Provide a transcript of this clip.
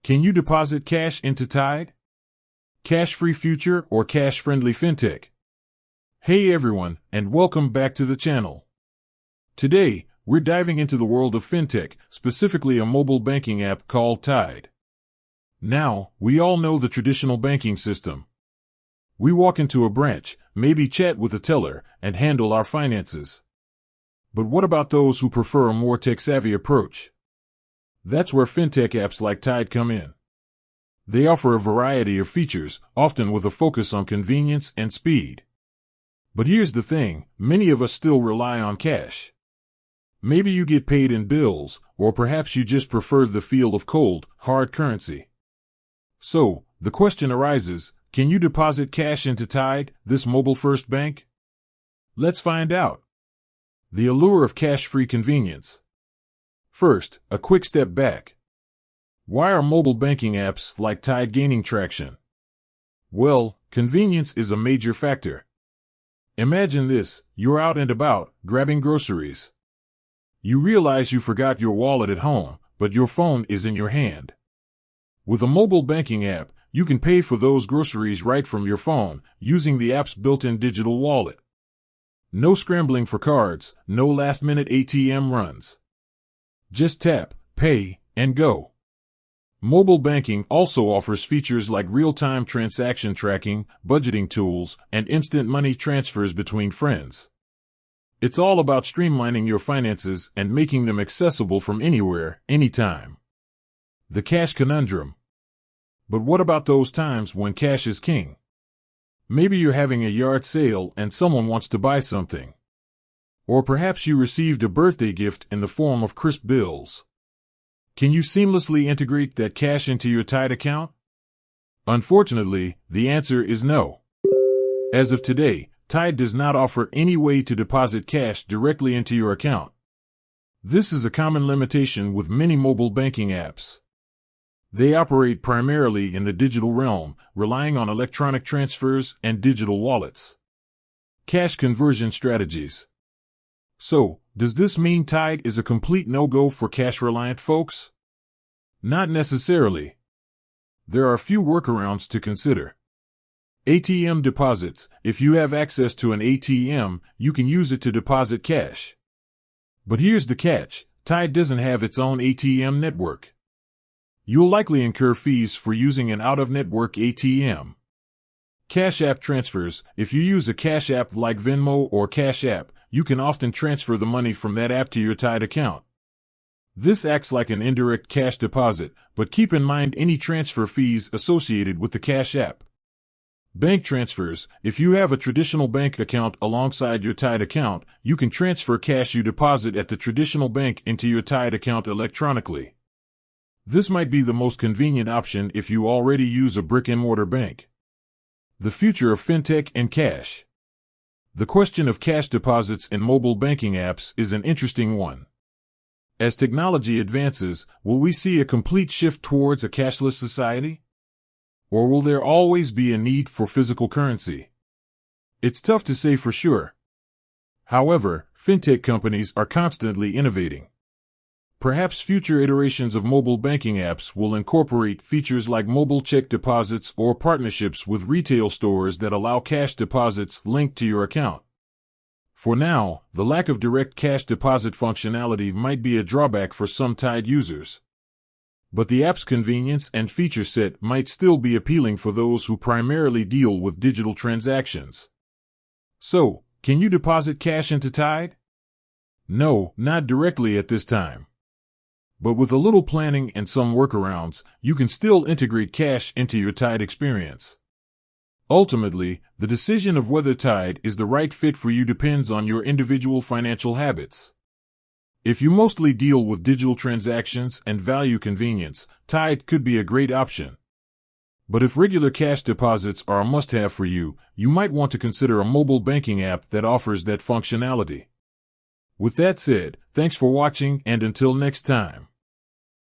Can you deposit cash into Tide? Cash-free future or cash-friendly fintech? Hey everyone, and welcome back to the channel. Today, we're diving into the world of fintech, specifically a mobile banking app called Tide. Now, we all know the traditional banking system. We walk into a branch, maybe chat with a teller, and handle our finances. But what about those who prefer a more tech-savvy approach? That's where fintech apps like Tide come in. They offer a variety of features, often with a focus on convenience and speed. But here's the thing, many of us still rely on cash. Maybe you get paid in bills, or perhaps you just prefer the feel of cold, hard currency. So, the question arises, can you deposit cash into Tide, this mobile-first bank? Let's find out. The allure of cash-free convenience. First, a quick step back. Why are mobile banking apps like Tide gaining traction? Well, convenience is a major factor. Imagine this, you're out and about, grabbing groceries. You realize you forgot your wallet at home, but your phone is in your hand. With a mobile banking app, you can pay for those groceries right from your phone, using the app's built-in digital wallet. No scrambling for cards, no last-minute ATM runs. Just tap, pay, and go. Mobile banking also offers features like real-time transaction tracking, budgeting tools, and instant money transfers between friends. It's all about streamlining your finances and making them accessible from anywhere, anytime. The cash conundrum. But what about those times when cash is king? Maybe you're having a yard sale and someone wants to buy something. Or perhaps you received a birthday gift in the form of crisp bills. Can you seamlessly integrate that cash into your Tide account? Unfortunately, the answer is no. As of today, Tide does not offer any way to deposit cash directly into your account. This is a common limitation with many mobile banking apps. They operate primarily in the digital realm, relying on electronic transfers and digital wallets. Cash conversion strategies. So, does this mean Tide is a complete no-go for cash-reliant folks? Not necessarily. There are a few workarounds to consider. ATM deposits. If you have access to an ATM, you can use it to deposit cash. But here's the catch, Tide doesn't have its own ATM network. You'll likely incur fees for using an out-of-network ATM. Cash App transfers. If you use a Cash App like Venmo or Cash App, you can often transfer the money from that app to your Tide account. This acts like an indirect cash deposit, but keep in mind any transfer fees associated with the Cash App. Bank transfers. If you have a traditional bank account alongside your Tide account, you can transfer cash you deposit at the traditional bank into your Tide account electronically. This might be the most convenient option if you already use a brick-and-mortar bank. The future of fintech and cash. The question of cash deposits in mobile banking apps is an interesting one. As technology advances, will we see a complete shift towards a cashless society? Or will there always be a need for physical currency? It's tough to say for sure. However, fintech companies are constantly innovating. Perhaps future iterations of mobile banking apps will incorporate features like mobile check deposits or partnerships with retail stores that allow cash deposits linked to your account. For now, the lack of direct cash deposit functionality might be a drawback for some Tide users. But the app's convenience and feature set might still be appealing for those who primarily deal with digital transactions. So, can you deposit cash into Tide? No, not directly at this time. But with a little planning and some workarounds, you can still integrate cash into your Tide experience. Ultimately, the decision of whether Tide is the right fit for you depends on your individual financial habits. If you mostly deal with digital transactions and value convenience, Tide could be a great option. But if regular cash deposits are a must-have for you, you might want to consider a mobile banking app that offers that functionality. With that said, thanks for watching and until next time.